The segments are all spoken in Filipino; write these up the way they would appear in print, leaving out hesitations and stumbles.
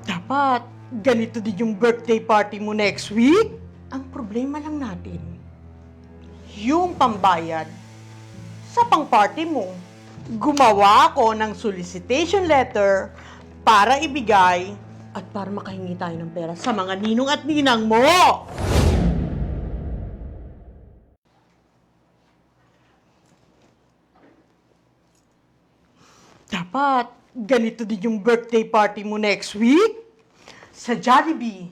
Dapat ganito din yung birthday party mo next week. Ang problema lang natin, yung pambayad sa pang-party mo. Gumawa ako ng solicitation letter para ibigay at para makahingi tayo ng pera sa mga ninong at ninang mo. Dapat ganito din yung birthday party mo next week sa Jollibee.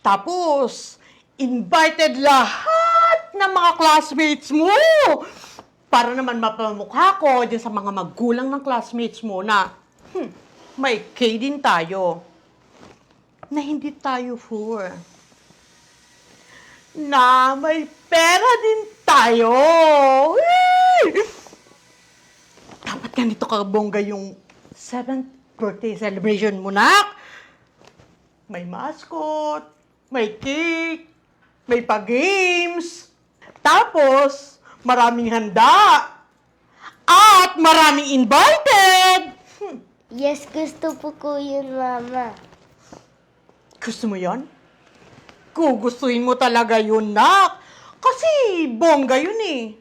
Tapos, invited lahat ng mga classmates mo para naman mapamukha ko dyan sa mga magulang ng classmates mo na may K din tayo. Na hindi tayo poor. Na may pera din tayo. Dapat ganito kabongga yung 7th birthday celebration mo, nak. May mascot, may cake, may pa-games. Tapos, maraming handa. At maraming invited. Yes, gusto ko yun, Mama. Gusto mo yon? Gugustuhin mo talaga yun, nak. Kasi bongga yun eh.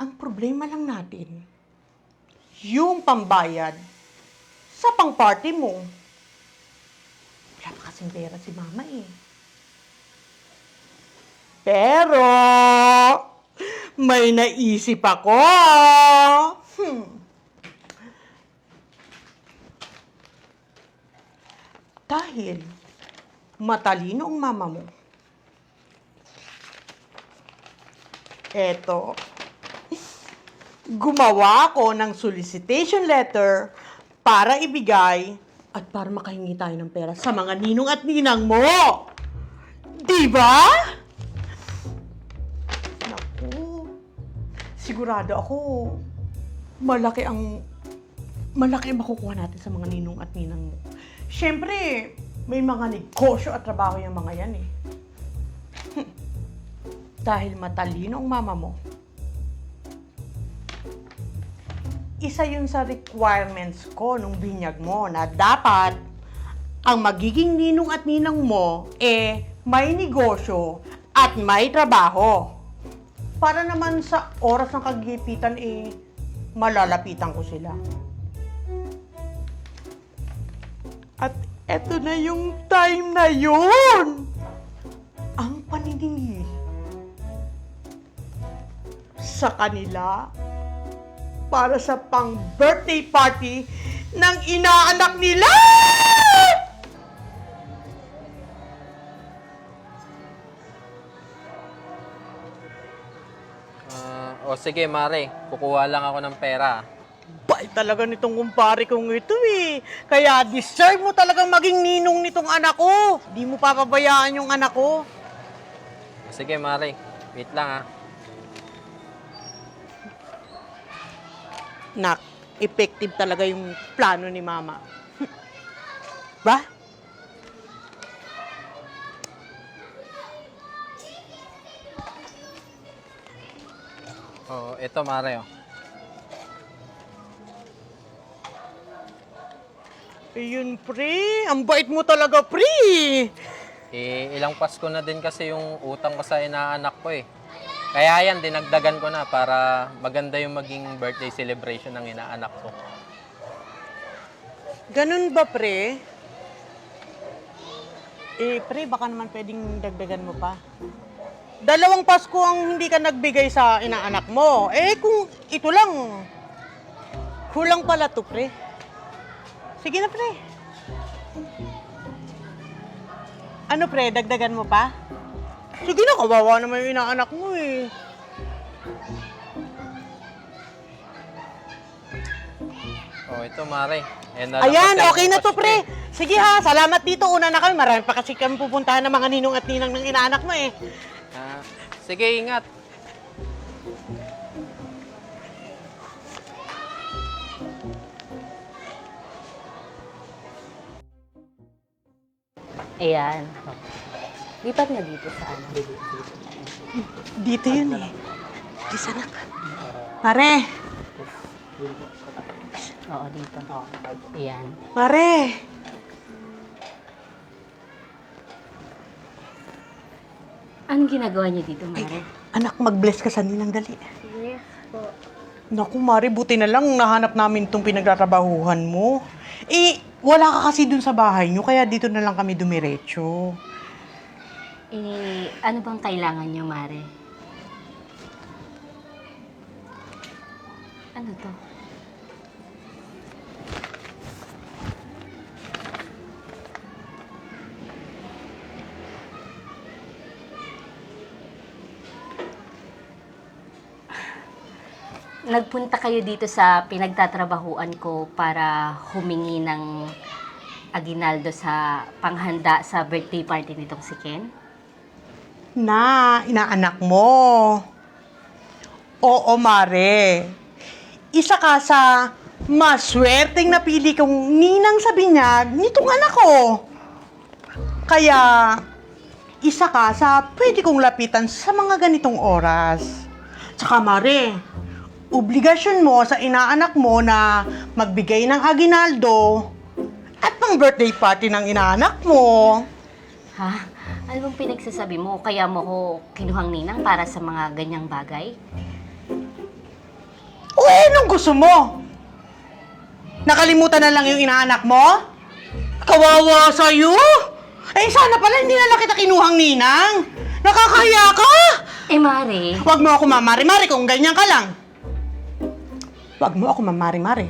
Ang problema lang natin, yung pambayad sa pang-party mo. Wala pa kasing pera si Mama eh. Pero, may naisip ako. Dahil matalino ang mama mo. Eto, gumawa ako ng solicitation letter para ibigay at para makahingi tayo ng pera sa mga ninong at ninang mo. Diba? Naku, sigurado ako malaki ang makukuha natin sa mga ninong at ninang mo. Siyempre, may mga negosyo at trabaho yung mga yan eh. Dahil matalino ang mama mo, isa yun sa requirements ko nung binyag mo na dapat ang magiging ninong at ninang mo may negosyo at may trabaho. Para naman sa oras ng kagipitan malalapitan ko sila. At eto na yung time na yun! Ang paniningil sa kanila para sa pang-birthday party ng inaanak nila! Sige, Mare. Kukuha lang ako ng pera. Bait talaga nitong kumpare kong ito eh. Kaya deserve mo talagang maging ninong nitong anak ko. Di mo papabayaan yung anak ko. Sige, Mare. Wait lang, ha. Nak, effective talaga yung plano ni Mama. Ba? Ito, Mare, Ayun, pre. Ang bait mo talaga, pre. Ilang Pasko na din kasi yung utang ko sa inaanak ko, Kaya yan, dinagdagan ko na para maganda yung maging birthday celebration ng inaanak ko. Ganun ba, pre? Pre, baka naman pwedeng dagdagan mo pa. 2 Pasko ang hindi ka nagbigay sa inaanak mo. Kung ito lang, kulang pala to, pre. Sige na, pre. Ano, pre? Dagdagan mo pa? Sige na, kawawa naman yung inaanak mo, Ito, Mare. Ayan, okay na to, pre. Sige ha, salamat dito. Una na kami. Marami pa kasi kami pupuntahan ng mga ninong at ninang ng inaanak mo, Sige, ingat. Ayan. Lipat na dito sa ano. Dito yun eh. Di sana ka. Pare! Oo, dito. Ayan. Pare! Anong ginagawa niyo dito, Mare? Anak, mag-bless ka sa ninang dali. Yes po. Naku, Mari, buti na lang nahanap namin itong pinagtatrabahuhan mo. Eh, wala ka kasi dun sa bahay nyo, kaya dito na lang kami dumiretso. Ano bang kailangan niyo, Mare? Ano to? Nagpunta kayo dito sa pinagtatrabahuan ko para humingi ng aginaldo sa panghanda sa birthday party nitong si Ken? Na, inaanak mo. Oo, Mare. Isa ka sa maswerteng napili kong ninang sa binyag nitong anak ko. Kaya, isa ka sa pwede kong lapitan sa mga ganitong oras. Tsaka, Mare, obligasyon mo sa inaanak mo na magbigay ng aginaldo at pang birthday party ng inaanak mo. Ha? Ano bang pinagsasabi mo? Kaya mo ko kinuhang ninang para sa mga ganyang bagay? O anong gusto mo? Nakalimutan na lang yung inaanak mo? Kawawa sa'yo! Eh, sana pala hindi na lang kita kinuhang ninang. Nakakahiya ka! Eh, Mare, Huwag mo ako mamari-mari kung ganyan ka lang. Huwag mo ako mamari-mari.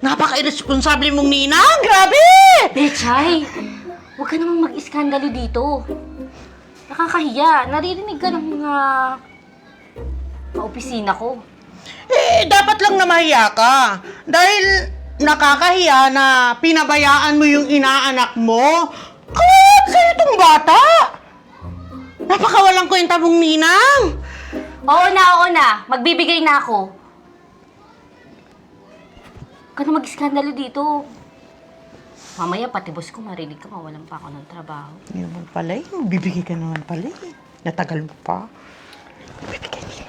Napaka-irresponsable mong ninang! Grabe! Bechay! Huwag ka namang mag-iskandalo dito. Nakakahiya. Naririnig ka ng mga kaopisina ko. Eh, dapat lang na mahiya ka. Dahil nakakahiya na pinabayaan mo yung inaanak mo. Kawat sa'yo itong bata! Napakawalang kwenta mong ninang! Oo na. Magbibigay na ako. Huwag ka na mag-iskandalo dito. Mamaya pati boss ko marinig ka, mawalan pa ako ng trabaho. Hindi naman pala eh. Bibigay ka naman pala eh. Natagal mo pa. Bibigay nila.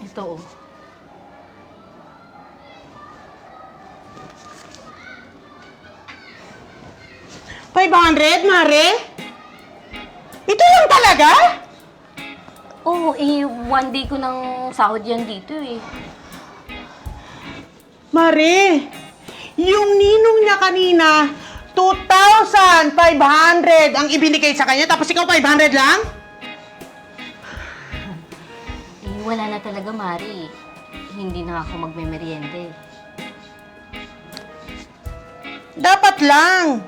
Ito oh. $500, Mare? Ito lang talaga? Oo, one day ko ng sahod yan dito eh. Mare, yung ninong niya kanina, 2,500 ang ibinigay sa kanya, tapos ikaw 500 lang? Wala na talaga, Mari. Hindi na ako magme-merienda eh. Dapat lang.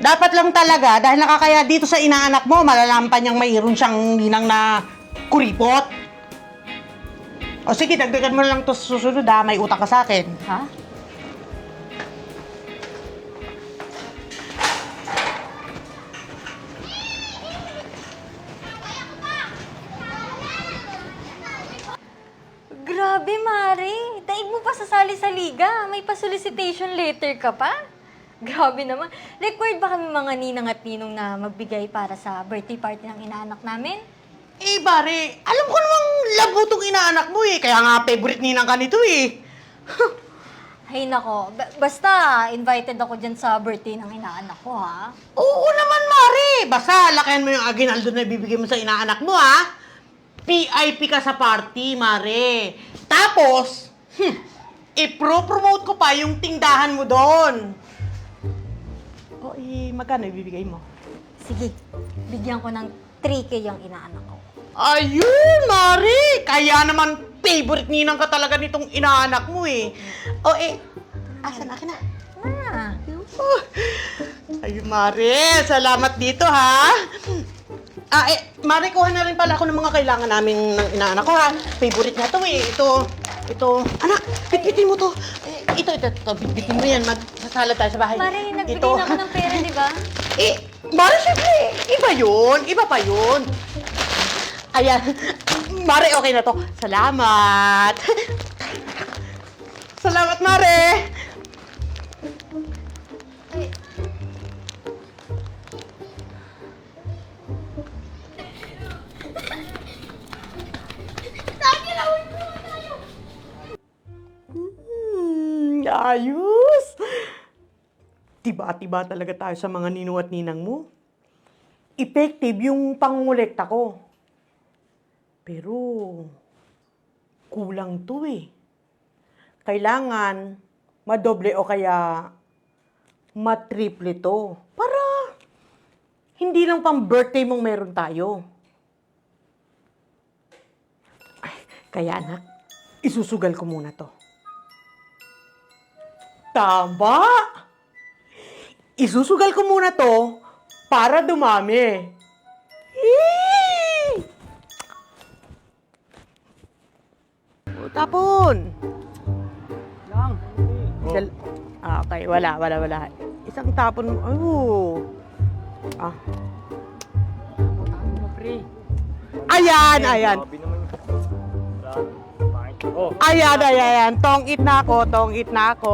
Dapat lang talaga, dahil nakakaya dito sa inaanak mo, malalampan niyang mayroon siyang ninang na kuripot. O sige, dagdagan mo na lang to sa susunod ha, may utang ka sa akin. Ha? Grabe, Mare. Daig mo pa sasali sa liga. May pa-solicitation letter ka pa. Grabe naman. Required ba kami mga ninang at ninong na magbigay para sa birthday party ng inaanak namin? Eh, Bare, alam ko namang labo tong inaanak mo eh, kaya nga favorite ninang ka nito eh. Hay nako. Basta, invited ako dyan sa birthday ng inaanak ko, ha? Oo naman, Mare. Basta, lakayan mo yung aginaldo na ibibigay mo sa inaanak mo, ha? PIP ka sa party, Mare. Tapos, i-promote ko pa yung tindahan mo doon. O, magkano ibibigay mo? Sige, bigyan ko ng 3K yung inaanak ko. Ayun, Mare! Kaya naman, favorite ninang ka talaga nitong inaanak mo eh. O, asan akin na? Ah, Ayun, Mare. Salamat dito, ha? Mare, kuha na rin pala ako ng mga kailangan namin ng inaanak ko, ha? Favorite na to eh. Ito. Anak, bitbitin mo to. Ito. Bitbitin mo yan. Magsasala tayo sa bahay. Mare, nagbigay na ako ng pera, di ba? Mare, syempre, iba yun. Iba pa yun. Ayan. Mare, okay na to. Salamat. Salamat, Mare. Ayos! Tiba-tiba talaga tayo sa mga ninong at ninang mo. Effective yung pangungulekta ko. Pero, kulang to eh. Kailangan madoble o kaya matriple to. Para hindi lang pang birthday mong meron tayo. Ay, kaya anak, isusugal ko muna to. Tama! Isusugal ko muna to para dumami. Yee! O, tapon. Lang. Okay, wala. Isang tapon. Oh. Ah. Ano, pre? Ayan. Grabe naman. Oh, Ayan. Tong-it na ako.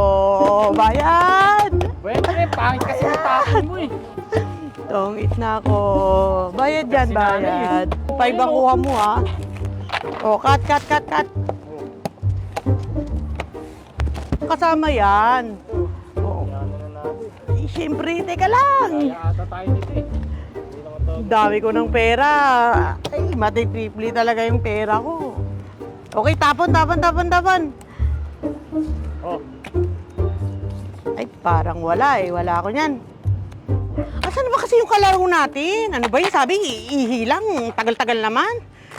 Bayad. well, pre, pangit kasi yung tapon mo eh. Tong-it na ako. Bayad yan, Kasi nanay bayad. eh. 5 ang kuha mo, ha? O, cut. Kasama yan. O, Yan na natin. siyempre, teka lang. Kaya ata tayo nito eh. Hindi lang ito. Dami ko ng pera. Ay, matitripli talaga yung pera ko. Okay, tapon. Oh, Ay, parang wala eh. Wala ako niyan. Asan ba kasi yung kalaro natin? Ano ba yun? Sabi, ihilang. Tagal-tagal naman.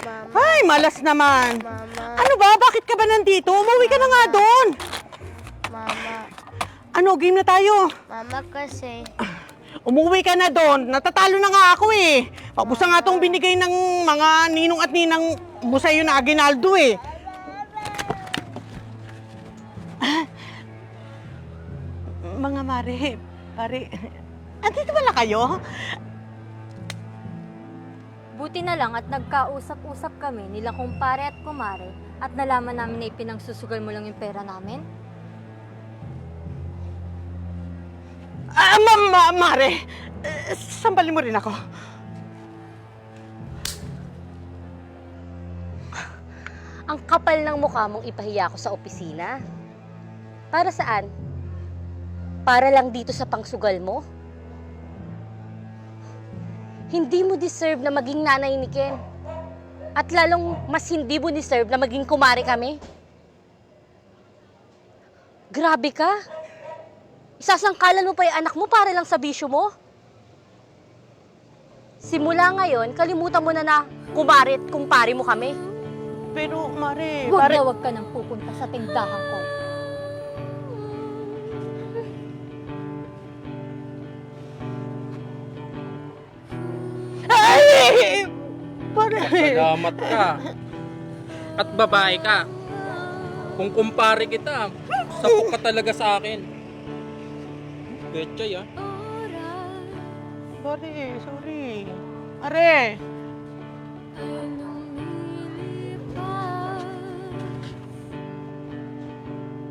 Mama, Ay, malas naman. Mama, Ano ba? Bakit ka ba nandito? Umuwi ka na nga doon. Mama, Ano, game na tayo. Mama kasi. Umuwi ka na doon. Natatalo na nga ako eh. Pabusa nga tong binigay ng mga ninong at ninang mo sa'yo na aginaldo eh. Mga pare, andito pala kayo? Buti na lang at nagkausap-usap kami nila kumpare at kumare at nalaman namin na ipinangsusugal mo lang yung pera namin. Mare, sambalin mo rin ako. Ang kapal ng mukha mong ipahiya ko sa opisina. Para saan? Para lang dito sa pangsugal mo? Hindi mo deserve na maging nanay ni Ken. At lalong mas hindi mo deserve na maging kumare kami. Grabe ka. Isasangkalan mo pa yung anak mo para lang sa bisyo mo. Simula ngayon, kalimutan mo na kumare at kumpare mo kami. Pero, Mare, Huwag na huwag ka nang pupunta sa tindahan ko. Ay! Mare! Salamat ka. At babae ka. Kung kumpare kita, sapok ka talaga sa akin. Betchay ah. Mare, sorry. Mare!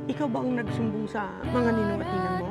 Ikaw ba ang nagsumbong sa mga ninong at ninang mo?